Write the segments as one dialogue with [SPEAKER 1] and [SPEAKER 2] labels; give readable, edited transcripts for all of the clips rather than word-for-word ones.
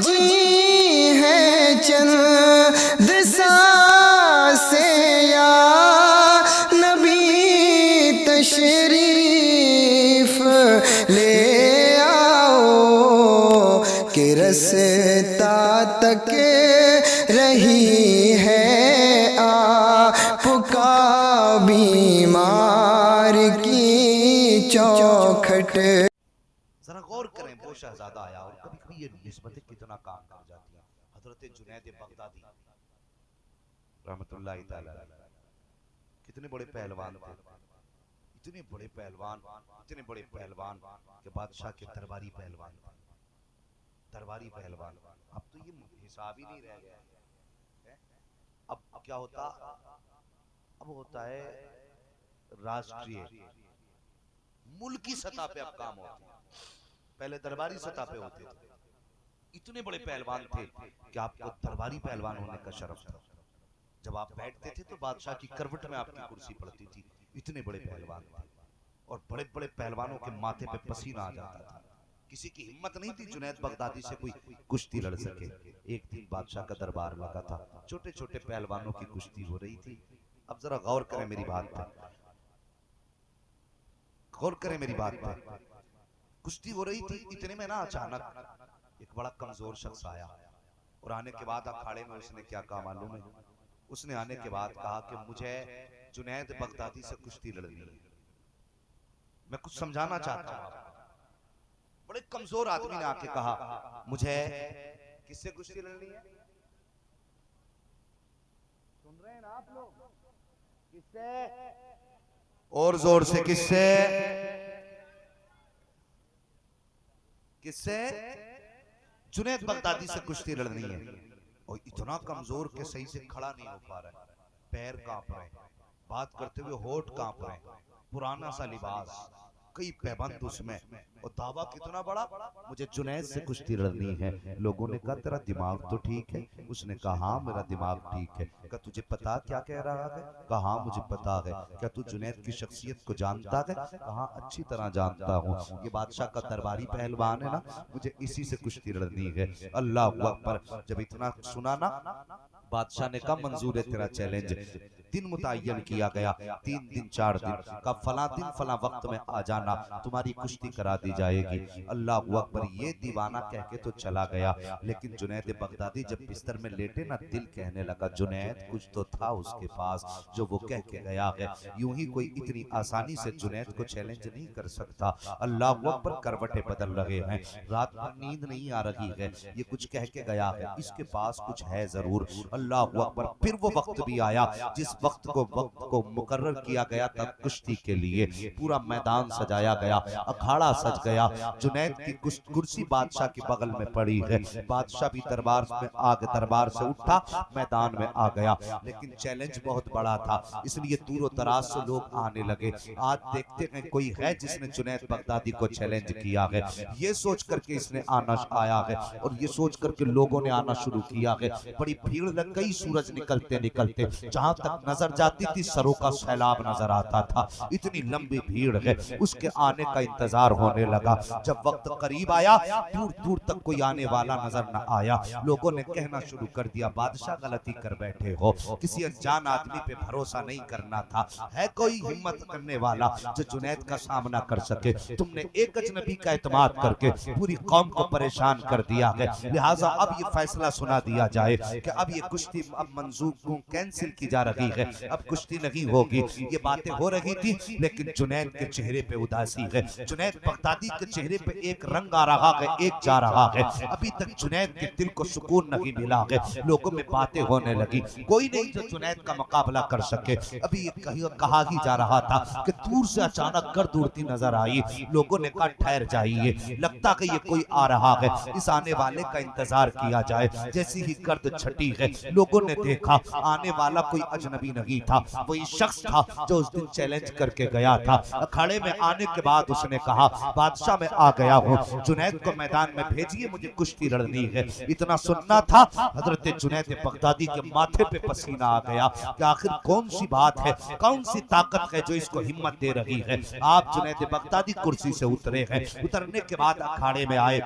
[SPEAKER 1] जी है चंद सांसें या नबी तशरीफ ले आओ कि रस्ता तक रही है आपका बीमार की चौखट।
[SPEAKER 2] जरा गौर करें, वो शहजादा आया और कभी कभी ये निस्बतें कितना काम कर जाती हैं। हजरत जुनैद बगदादी रहमतुल्लाहि तआला कितने बड़े पहलवान थे, इतने बड़े पहलवान के बादशाह के दरबारी पहलवान थे। दरबारी पहलवान, अब तो ये हिसाब ही नहीं रह गया है। अब क्या होता, अब होता है राष्ट्रीय मुल्की सतह पे अब काम होते हैं, पहले दरबारी सतह पे होते थे। इतने बड़े पहलवान थे कि आपको दरबारी पहलवान होने का शरफ था। जब आप बैठते थे तो बादशाह की करवट में आपकी कुर्सी पड़ती थी। इतने बड़े पहलवान थे और बड़े बड़े पहलवानों के माथे पे पसीना आ जाता था। किसी की हिम्मत नहीं थी जुनैद बगदादी से कोई कुश्ती लड़ सके। एक दिन बादशाह का दरबार लगा था, छोटे छोटे पहलवानों की कुश्ती हो रही थी। अब जरा गौर करें मेरी बात पे, गौर करें मेरी बात पे। कुश्ती हो रही थी, इतने में ना अचानक एक बड़ा कमजोर शख्स आया और आने के बाद अखाड़े में उसने क्या कहा मालूम है? उसने आने के बाद कहा कि मुझे जुनैद बगदादी से कुश्ती लड़नी है। मैं कुछ समझाना चाहता हूं। बड़े कमजोर आदमी ने आके कहा, मुझे किससे कुश्ती लड़नी है? सुन रहे हैं ना आप लोग? किससे? और जोर से, किससे? किससे? जुनैद बगदादी से कुश्ती लड़नी है। और इतना कमजोर के सही से खड़ा नहीं हो पा रहा है, पैर कांप रहे, बात करते हुए होठ कांप रहे, पुराना सा लिबास, कई पैबंद उसमें, और दावा कितना बड़ा, मुझे जुनैद से कुश्ती लड़नी है। लोगों ने कहा तेरा दिमाग तो ठीक है। उसने कहा हाँ मेरा दिमाग ठीक है। क्या तुझे पता क्या कह रहा है? कहा हाँ मुझे पता है। क्या तू जुनैद की शख्सियत को जानता है? कहा अच्छी तरह जानता हूँ। ये बादशाह का दरबारी पहलवान है ना, मुझे इसी से कुश्ती लड़नी है। अल्लाह अकबर। जब इतना सुना ना, बादशाह ने कहा मंजूर है तेरा चैलेंज। दिन मुतय्यन किया गया, 3 दिन 4 दिन का, फला दिन फला वक्त में आ जाना, तुम्हारी कुश्ती करा दी जाएगी। अल्लाह अकबर। ये दीवाना कह के तो चला गया, लेकिन जुनैद बगदादी जब बिस्तर में लेटे ना, दिल कहने लगा जुनैद कुछ तो था उसके पास जो वो कह के गया है। यूं ही कोई इतनी आसानी से जुनैद को चैलेंज नहीं कर सकता। अल्लाह अकबर। करवटें बदल रहे हैं, रात भर नींद नहीं आ रही है, ये कुछ कह के गया है, इसके पास कुछ है जरूर। अल्लाह अकबर। फिर वो वक्त भी आया जिस वक्त को मुकर्रर किया गया था कुश्ती के लिए। पूरा मैदान सजाया गया, अखाड़ा सज गया। जुनैद की कुर्सी बादशाह के बगल में पड़ी है। बादशाह भी दरबार से उठा, मैदान में आ गया। लेकिन चैलेंज बहुत बड़ा था, इसलिए दूर दराज से लोग आने लगे। आज देखते हैं कोई है जिसने जुनैद बगदादी को चैलेंज किया है। ये सोच करके इसने आया है और ये सोच करके लोगों ने आना शुरू किया है। बड़ी भीड़ लग गई। सूरज निकलते निकलते जहां तक नजर जाती थी सरों का सैलाब नजर आता था। इतनी लंबी भीड़ है, उसके आने का इंतजार होने लगा। जब वक्त करीब आया, दूर दूर तक कोई आने वाला नजर न आया। लोगों ने कहना शुरू कर दिया बादशाह गलती कर बैठे हो, किसी अनजान आदमी पे भरोसा नहीं करना था। है कोई हिम्मत करने वाला जो जुनैद का सामना कर सके? तुमने एक अजनबी का एतमाद करके पूरी कौम को परेशान कर दिया है। लिहाजा अब ये फैसला सुना दिया जाए कि अब ये कुश्ती अब मंजूर कैंसिल की जा रही है, अब कुश्ती नहीं होगी। ये बातें हो रही थी, लेकिन जुनैद के चेहरे पे उदासी है। जुनैद बगदादी के चेहरे पे एक रंग आ रहा है, एक जा रहा है। अभी तक जुनैद के दिल को सुकून नहीं मिला है। लोगों में बातें होने लगी, कोई नहीं जो जुनैद का मुकाबला कर सके। अभी कहा ही जा रहा था कि दूर से अचानक गर्द उड़ती नजर आई। लोगों ने कहा ठहर जाइए, लगता कि ये कोई आ रहा है, इस आने वाले का इंतजार किया जाए। जैसी ही गर्द छटी है, लोगों ने देखा आने वाला कोई अजनबी नहीं था, वही शख्स था जो उस दिन चैलेंज करके गया था। अखाड़े में आने के बाद उसने कहा बादशाह मैं आ गया हूँ, जुनैद को मैदान में भेजिए, मुझे कुश्ती लड़नी है। इतना सुनना था, हजरत जुनैद बगदादी के माथे पे पसीना आ गया कि आखिर कौन सी बात है, कौन सी ताकत है जो इसको हिम्मत दे रही है। आप जुनैद बगदादी कुर्सी से उतरे हैं। उतरने के बाद अखाड़े में आए।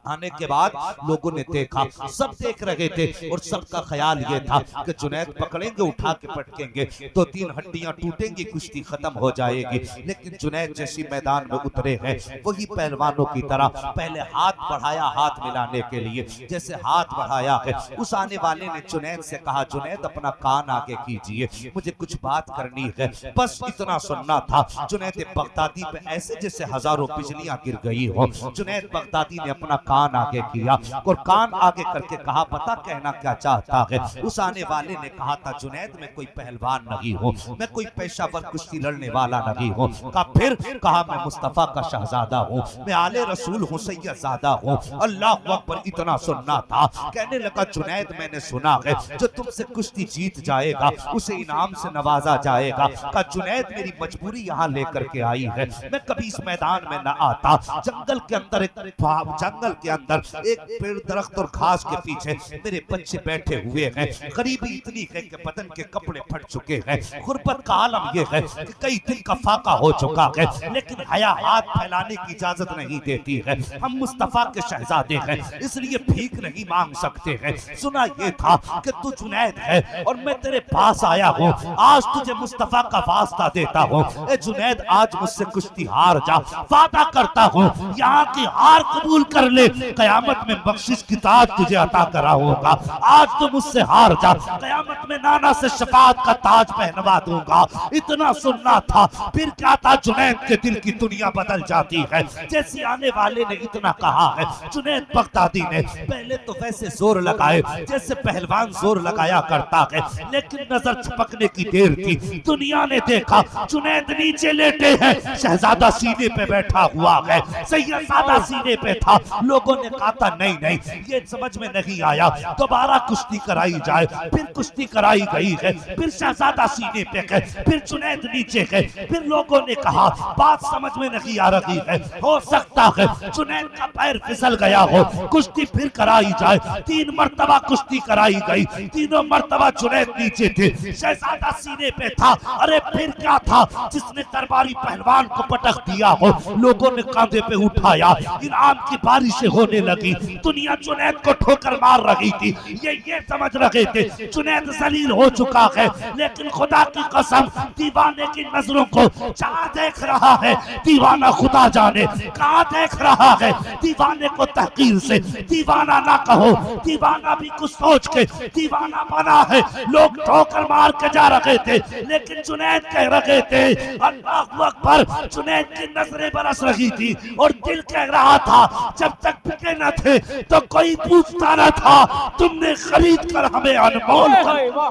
[SPEAKER 2] आने के बाद लोगों ने देखा, सब देख रहे थे और सबका ख्याल ये था कि जुनैद पकड़ेंगे, उठा के पटकेंगे, 2-3 हड्डियां टूटेंगी, कुश्ती खत्म हो जाएगी। लेकिन जुनैद जैसी मैदान में उतरे हैं, वही पहलवानों की तरह पहले हाथ बढ़ाया हाथ मिलाने के लिए, जैसे हाथ बढ़ाया है, उस आने वाले ने जुनैद से कहा, जुनैद अपना कान आगे कीजिए, मुझे कुछ बात करनी है, बस इतना सुनना था। जुनैद बगदादी पे ऐसे जैसे हजारों बिजलियां गिर गई हो। जुनैद बगदादी ने अपना कान आगे किया और कान आगे करके कहा, पता कहना क्या चाहता है। उस आने वाले ने कहा था, जुनैद मैं कोई पहलवान नहीं हूँ, मैं कोई पेशावर कुश्ती लड़ने वाला नहीं हूँ। कहा मैं मुस्तफा का शहजादा हूँ, मैं आले रसूल हूँ, सैयदजादा हूँ। अल्लाह अकबर, इतना सुनना था। कहने लगा, जुनैद मैंने सुना है जो तुमसे कुश्ती जीत जाएगा उसे इनाम से नवाजा जाएगा। कहा, जुनैद मेरी मजबूरी यहाँ लेकर के आई है, मैं कभी इस मैदान में न आता। जंगल के अंदर एक पेड़, दरख्त और घास के पीछे मेरे बच्चे बैठे हुए हैं। गरीबी इतनी है कि बदन के कपड़े फट चुके हैं। गुर्बत का आलम यह है कि कई दिन का फाका हो चुका है, लेकिन हया हाथ फैलाने की इजाजत नहीं देती है। हम मुस्तफा के शहजादे हैं, इसलिए भीख नहीं मांग सकते हैं। सुना ये था कि तू जुनैद है और मैं तेरे पास आया हूँ, आज तुझे मुस्तफा का वास्ता देता हूँ। ए जुनैद, आज मुझसे कुश्ती हार जा, वादा करता हूँ यहाँ की हार कबूल कर ले, कयामत में बख्शिश की ताज तुझे अता करा होगा। आज तो मुझसे हार जा, कयामत में नाना से शफाअत का ताज पहनवा दूंगा। इतना सुनना था। फिर क्या था, जुनैद के दिल की दुनिया बदल जाती है। जैसे आने वाले ने इतना कहा है, जुनैद बगदादी ने पहले तो वैसे जोर लगाए जैसे पहलवान जोर लगाया करता है, लेकिन नजर छपकने की देर थी। दुनिया ने देखा जुनैद नीचे लेटे हैं, शहजादा सीने पे बैठा हुआ है, सैयदजादा सीने पे था। लोगों ने कहा था, नहीं नहीं, ये समझ में नहीं आया, दोबारा कुश्ती कराई जाए। फिर कुश्ती कराई गई है, फिर शहजादा सीने पे है, फिर जुनैद नीचे है। फिर लोगों ने कहा, बात समझ में नहीं आ रही है, हो सकता है जुनैद का पैर फिसल गया हो, कुश्ती फिर कराई जाए। 3 मरतबा कुश्ती कराई गई, तीनों मरतबा जुनैद नीचे थे, शहजादा सीने पे था। अरे फिर क्या था, जिसने दरबारी पहलवान को पटक दिया हो, लोगों ने कांधे पे उठाया, इनाम की बारिशें होने लगी। दुनिया जुनैद को ठोकर मार रही थी। ये समझ रहे थे जुनैद जलील हो चुका है, लेकिन खुदा की कसम, दीवाने की नजरों को जहां देख रहा है, दीवाना खुदा जाने कहां देख रहा है। दीवाने को तहकीर से दीवाना ना कहो, दीवाना भी कुछ सोच के दीवाना बना है। लोग ठोकर मार के जा रहे थे, लेकिन जुनैद कह रहे थे, अल्लाहू अकबर। जुनैद की नजरें बरस रही थी और दिल कह रहा था, जब तक बिके न थे तो कोई पूछता न था, तुमने खरीद कर हमें अनमोल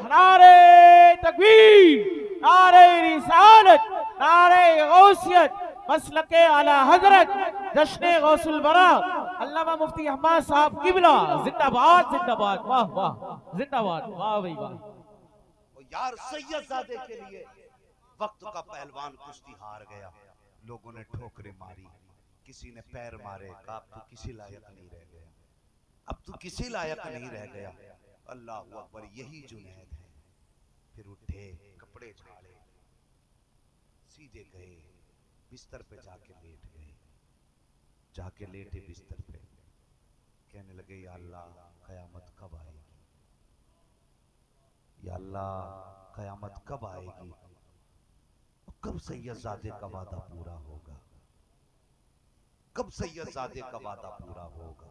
[SPEAKER 3] नारे तकबीर, नारे रिसालत, नारे गौसियत, मसलके आला हजरत, जश्न गौसुल बरा, अल्लामा मुफ्ती अहमद साहब किबला जिंदाबाद जिंदाबाद, वाह वाह जिंदाबाद, वाह भाई वाह।
[SPEAKER 2] यार सैयदजादे के लिए वक्त का पहलवान कुश्ती हार गया। लोगों ने ठोकरें मारी, किसी ने पैर मारे, कहा अब तू किसी लायक नहीं रह गया, अब तू किसी लायक नहीं रह गया। अल्लाह अकबर, यही जुनैद है। फिर उठे, कपड़े झाड़े, सीधे गए, बिस्तर पे जाके लेट गए। जाके लेटे बिस्तर पे, कहने लगे, या अल्लाह कयामत कब आएगी, या अल्लाह कयामत कब आएगी, कब सैयदजादे का वादा पूरा होगा, कब सैयदजादे का वादा पूरा होगा।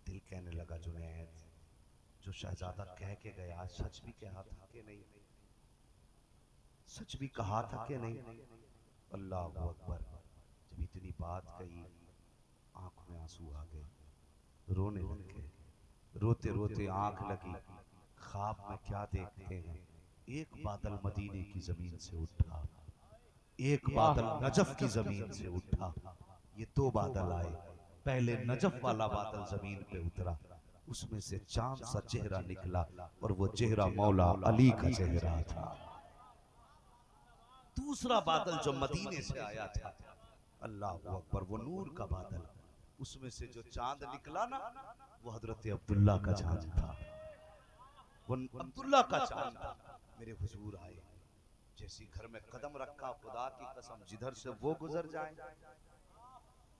[SPEAKER 2] दिल कहने लगा, जुनैद जो शहजादा कह के गया, सच भी कहा था कि नहीं, सच भी कहा था कि नहीं। अल्लाह अकबर, जब इतनी बात कही, आंख में आंसू आ गए, रोने लगे। रोते रोते आंख लगी, ख्वाब में क्या देखते हैं, एक बादल मदीने की जमीन से उठा, एक बादल नजफ की जमीन से उठा। ये 2 बादल आए, पहले नजफ वाला बादल जमीन पे उतरा, उसमें से चांद सा चेहरा निकला और वो चेहरा मौला अली का चेहरा था। दूसरा बादल जो मदीने से आया था, अल्लाह अकबर, वो नूर का बादल, उसमें से जो चांद निकला ना, वो हजरत अब्दुल्ला का चांद था, वो अब्दुल्ला का चांद था। मेरे हुजूर आए, जैसी घर में कदम रखा, खुदा की कसम जिधर से वो गुजर जाए,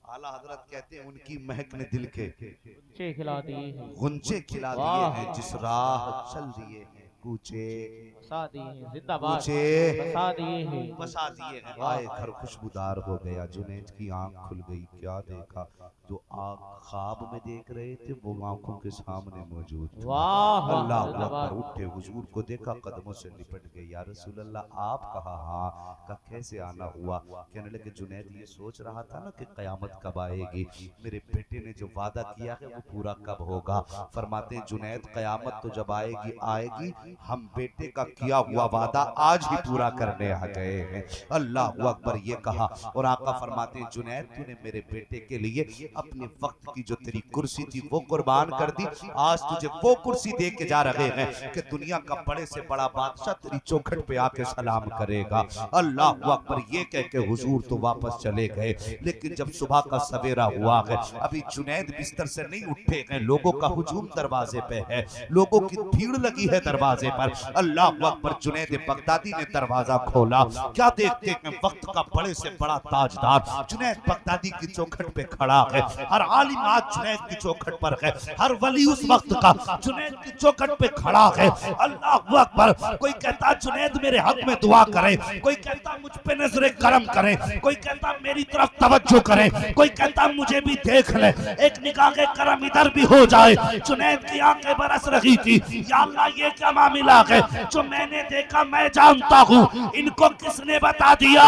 [SPEAKER 2] आला हजरत कहते हैं उनकी महक ने दिल के
[SPEAKER 3] गुंचे खिला दिए हैं,
[SPEAKER 2] गुंचे खिला दिए
[SPEAKER 3] वाह।
[SPEAKER 2] हैं, जिस राह चल दिए हैं कूचे
[SPEAKER 3] बसा दिए हैं, जिंदाबाद,
[SPEAKER 2] कूचे
[SPEAKER 3] बसा दिए हैं।
[SPEAKER 2] बसा दिए हैं।
[SPEAKER 3] वाह।
[SPEAKER 2] आए घर खुशबूदार हो गया, जुनैद की आंख खुल गई, क्या देखा? जो आंख ख्वाब में देख रहे थे वो आंखों के सामने मौजूद था।
[SPEAKER 3] वाह वाह,
[SPEAKER 2] अल्लाह
[SPEAKER 3] जिंदाबाद।
[SPEAKER 2] अकबर, उठे हुजूर को देखा, कदमों से लिपट गए। या रसूल अल्लाह आप कहा? हाँ। का कैसे आना हुआ? कहने लगे जुनैद ये सोच रहा था ना कि कयामत कब आएगी, मेरे बेटे ने जो वादा किया है वो पूरा कब होगा। फरमाते हैं जुनैद कयामत तो जब आएगी आएगी, हम बेटे का किया हुआ वादा आज ही पूरा करने आ गए हैं। अल्लाह अकबर ये कहा और आका फरमाते हैं जुनैद तूने मेरे बेटे के लिए अपने वक्त की जो तेरी कुर्सी थी वो कुर्बान कर दी, आज तुझे वो कुर्सी दे के जा रहे हैं कि दुनिया का बड़े से बड़ा बादशाह तेरी चौखट पे आके सलाम करेगा। अल्लाह अकबर ये कह के हुजूर तो वापस चले गए। लेकिन जब सुबह का सवेरा हुआ है, अभी जुनैद बिस्तर से नहीं उठे हैं, लोगों का हुजूम दरवाजे पे है, लोगों की भीड़ लगी है दरवाजे पर। अल्लाह अकबर, जुनैद बगदादी ने दरवाजा खोला, क्या देखते हैं वक्त का बड़े से बड़ा ताजदार जुनैद बगदादी की चौखट पे खड़ा है। हर आलिम आज जुनैद की चौखट पर है, हर वली उस वक्त का जुनैद की चौखट पे खड़ा है। अल्लाह अकबर, कोई कहता जुनैद मेरे हक में दुआ करे, कोई कहता मुझ पे नजरे करम करे, कोई कहता मेरी तरफ तवज्जो करे, कोई कहता मुझे भी देख ले, एक निगाह के करम इधर भी हो जाए। जुनैद की आंखें बरस रही थी, या अल्लाह ये क्या मामला है? जो मैंने देखा मैं जानता हूँ, इनको किसने बता दिया?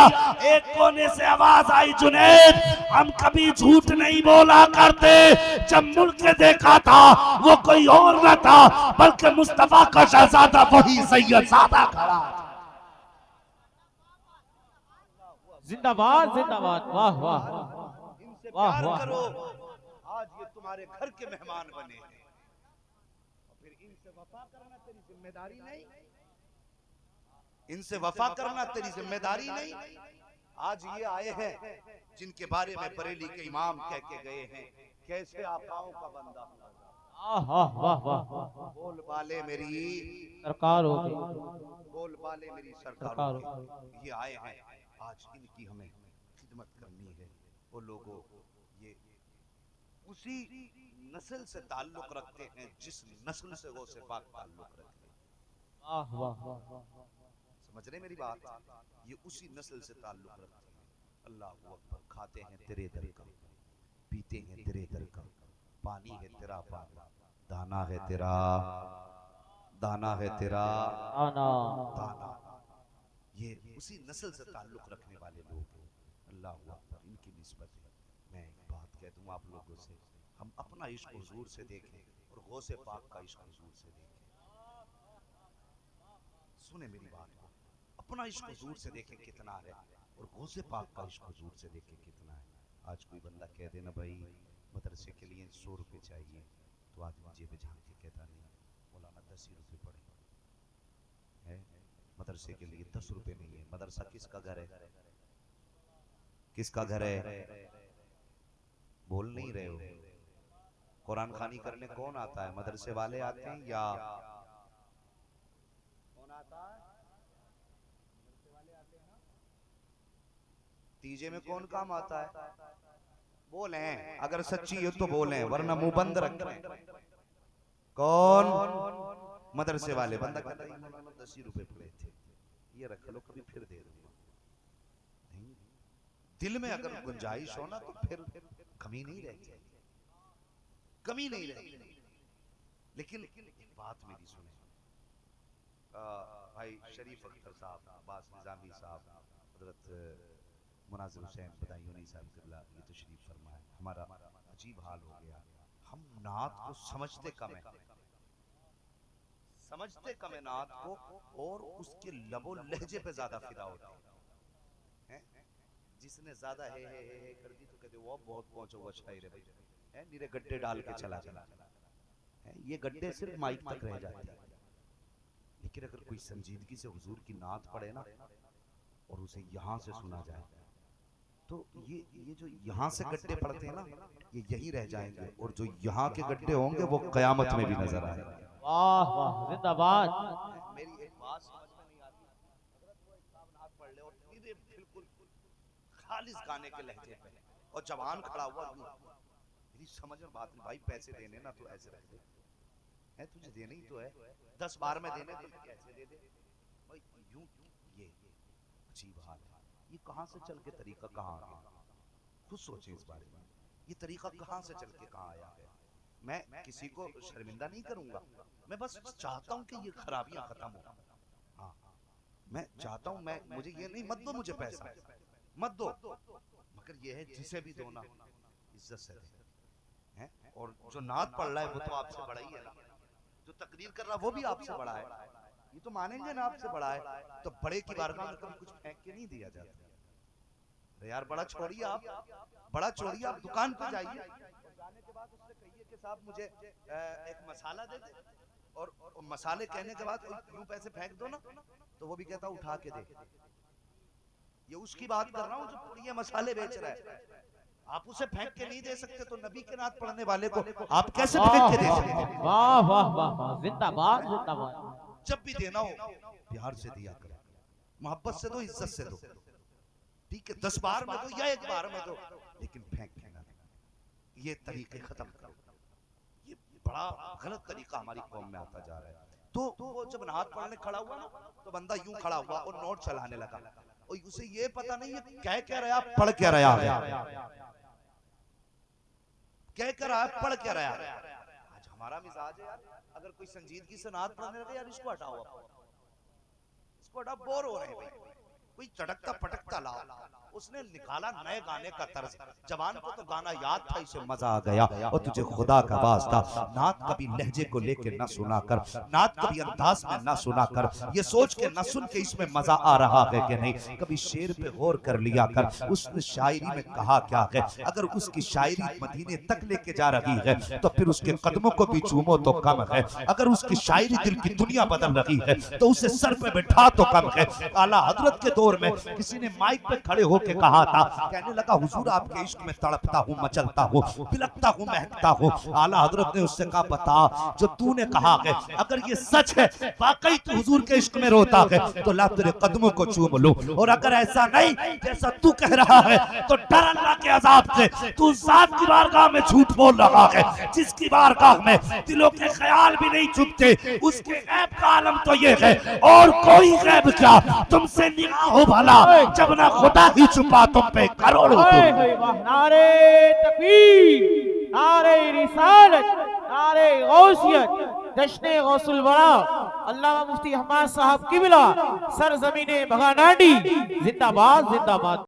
[SPEAKER 2] एक कोने से आवाज आई, जुनैद हम कभी झूठ नहीं बोला करते, जब मुड़ के देखा था वो कोई और न था बल्कि मुस्तफा का शहजादा वही सैयद सादा खड़ा।
[SPEAKER 3] जिंदाबाद जिंदाबाद, वाह वाह
[SPEAKER 2] इनसे
[SPEAKER 3] वाह
[SPEAKER 2] प्यार
[SPEAKER 3] वाह।
[SPEAKER 2] करो, आज ये तुम्हारे घर के मेहमान बने हैं, और फिर इनसे वफा करना तेरी जिम्मेदारी नहीं, इनसे वफा करना तेरी जिम्मेदारी नहीं। आज ये आए हैं जिनके बारे में बरेली के इमाम कह के गए हैं, कैसे आकाओं का बंदा,
[SPEAKER 3] वाह वाह वाह,
[SPEAKER 2] बोल बाले मेरी
[SPEAKER 3] सरकार हो गई,
[SPEAKER 2] बोल बाले मेरी सरकार
[SPEAKER 3] सरकार
[SPEAKER 2] हो
[SPEAKER 3] हो
[SPEAKER 2] गई। ये आए हैं, आज इनकी हमें खिदमत करनी है। वो लोगों ये उसी नस्ल से ताल्लुक रखते हैं जिस नस्ल से वो से पाक ताल्लुक रखते हैं।
[SPEAKER 3] वाह वाह वाह,
[SPEAKER 2] समझ रहे मेरी बात? ये उसी नस्ल से ताल्लुक रखते हैं। अल्लाह अकबर, खाते हैं तेरे दर का, पीते हैं तेरे दर का, पानी है तेरा पानी, दाना है तेरा, दाना है तेरा
[SPEAKER 3] आना
[SPEAKER 2] दाना। ये उसी नस्ल से ताल्लुक रखने वाले लोग हैं। अल्लाह अकबर, इनकी निस्बत है। मैं एक बात कह दूं आप लोगों से, हम अपना इश्क हुजूर से देखें और गौसे पाक का इश्क हुजूर से देखें। सुने मेरी बात को, अपना इश्क हुजूर से देखें कितना है और गौसे पाक का इश्क हुजूर से देखें कितना है। आज कोई बंदा कह देना भाई मदरसे के लिए 100 रुपए चाहिए, तो आदमी जेब झांक के कहता नहीं मौलाना 10 ही रुपए पड़े हैं, मदरसे के लिए 10 रुपए नहीं है। मदरसा किसका घर है? किसका घर है? बोल नहीं रहे हो? कुरान खानी करने कौन आता है? मदरसे वाले आते हैं या कौन आता है? मदरसे वाले आते हैं ना। तीजे में कौन काम आता है? बोले अगर सच्ची हो तो बोले, वरना मुंह बंद रखें। कौन? मदरसे वाले। बंदा कहता है 10 रुपए पड़े थे, ये रख लो, कभी फिर दे दूंगा। नहीं, दिल में अगर गुंजाइश हो ना तो फिर कमी नहीं रहती, कमी नहीं रहती। लेकिन एक बात मेरी सुने, भाई शरीफ अख्तर साहब, अब्बास निजामी साहब, हजरत मुनाजिर हुसैन बदायूनी साहब किबला ये तशरीफ फरमाए। हमारा अजीब हाल हो गया, हम नात को समझते कम है, समझते कम है नात को, और उसके लबो लहजे पे ज्यादा फिदा होते हैं। जिसने ज्यादा हे कर दी तो कहते वो बहुत पहुंचा हुआ शायर है भाई, है नीरे गड्ढे डाल के चला चला है। ये गड्ढे सिर्फ माइक तक रह जाते हैं, लेकिन अगर कोई संजीदगी से हुजूर की नात पढ़े ना और उसे यहाँ से सुना जाए तो ये जो यहाँ से गड्ढे पड़ते हैं ना, ये यही रह जाएंगे, और जो यहाँ के गड्ढे होंगे वो कयामत में भी नजर आएंगे।
[SPEAKER 3] वाह वाह, जिंदाबाद।
[SPEAKER 2] मेरी एक बात समझ में नहीं आती, हजरत वो एक साहब नात पढ़ ले और बिल्कुल खालिस गाने के लहजे पे, और जवान खड़ा हुआ, मेरी समझ में बात नहीं भाई, पैसे देने ना तो ऐसे रख दे, है तुझे देने ही तो है, 10 बार में देने तो कैसे दे दे भाई, यूं ये अजीब हाल है। ये कहां से चल के तरीका कहां आ गया, खुद सोचें इस बारे में, ये तरीका कहां से चल के कहां आया है। मैं किसी को शर्मिंदा नहीं करूंगा, मैं बस चाहता हूं कि ये खराबियां खत्म हो। हाँ मैं चाहता हूं, मैं मुझे ये नहीं, मत दो मुझे पैसा, मत दो, मगर ये है जिसे भी दो ना इज्जत से दे, हैं? और जो नात पढ़ रहा है वो तो आपसे बड़ा ही है ना, जो तकरीर कर रहा है वो भी आपसे बड़ा है, ये तो मानेंगे ना आपसे बड़ा है, तो बड़े की बारगाह में कभी कुछ फेंक के नहीं दिया जाता। अरे यार बड़ा छोड़िए आप, बड़ा छोड़िए आप, दुकान पे जाइए, जाने के बाद उससे कहिए कि साहब मुझे एक मसाला दे दे, और मसाले कहने के बाद यूं पैसे फेंक दो ना, तो वो भी कहता उठा के दे। ये उसकी बात कर रहा हूँ जो पुड़िया मसाले बेच रहा है, आप उसे फेंक के नहीं दे सकते, तो नबी के नात पढ़ने वाले को आप कैसे फेंक के दे सकते?
[SPEAKER 3] वाह वाह वाह, जिंदाबाद जिंदाबाद।
[SPEAKER 2] जब भी देना हो प्यार से दिया करो, मोहब्बत से दो, इज्जत से दो, ठीक है, 10 बार में दो या 1 बार में दो, लेकिन फेंक के ना दो। ये तरीके खत्म करो, ये बड़ा गलत तरीका हमारी कौम में आता जा रहा है। तो वो जब नात पढ़ने खड़ा हुआ ना, तो बंदा यूं खड़ा हुआ और नोट चलाने लगा, और उसे ये पता नहीं है कह क्या रहा, पढ़ क्या रहा, कह कर रहा है, पढ़ क्या रहा। आज हमारा मिजाज है यार, अगर कोई संजीदगी से नात पढ़ने लगे, यार इसको हटाओ, इसको हटाओ, बोर हो रहे हैं भाई, कोई चटकता पटकता लाओ। उसने निकाला नए गाने का तर्ज, जवान को तो गाना याद था, इसे मजा आ गया, और तुझे खुदा का वास्ता नात कभी लहजे को लेके न सुना कर, नात कभी अंदाज में न सुना कर, ये सोच के न सुन के इसमें मजा आ रहा है कि नहीं, कभी शेर पे गौर कर लिया कर, उसने शायरी में कहा क्या है। अगर उसकी शायरी मदीने तक लेके जा रही है तो फिर उसके कदमों को भी चूमो तो कम है, अगर उसकी शायरी दिल की दुनिया बदल रही है तो उसे सर पे बैठा तो कम है। आला हजरत के दौर में किसी ने माइक पे खड़े हो के कहा था, कहने लगा हुजूर आपके इश्क में तड़पता हूँ, मचलता हूँ, बिलखता हूँ, महकता हूँ। आला हजरत ने उससे कहा बता, जो तूने कहा है अगर ये सच है, वाकई तू हुजूर के इश्क में रोता है, तो ला तेरे कदमों को चूम लो, और अगर ऐसा नहीं जैसा तू कह रहा है तो डर अल्लाह के अजाब से, तू जात की बारगाह में झूठ बोल रहा है, जिसकी बारगाह में दिलों के ख्याल भी नहीं छुपते, उसके गैब का आलम तो ये है, और कोई गैब क्या तुमसे निगाह हो भला, जब ना खुदा ही छुपा तुम पे करोड़ों।
[SPEAKER 3] नारे तकबीर, नारे रिसालत, नारे गौसियत, जश्न गौसुल बरा, अल्लामा मुफ्ती हम्माद साहब किबला, सरजमीने बगानाडी, जिंदाबाद जिंदाबाद।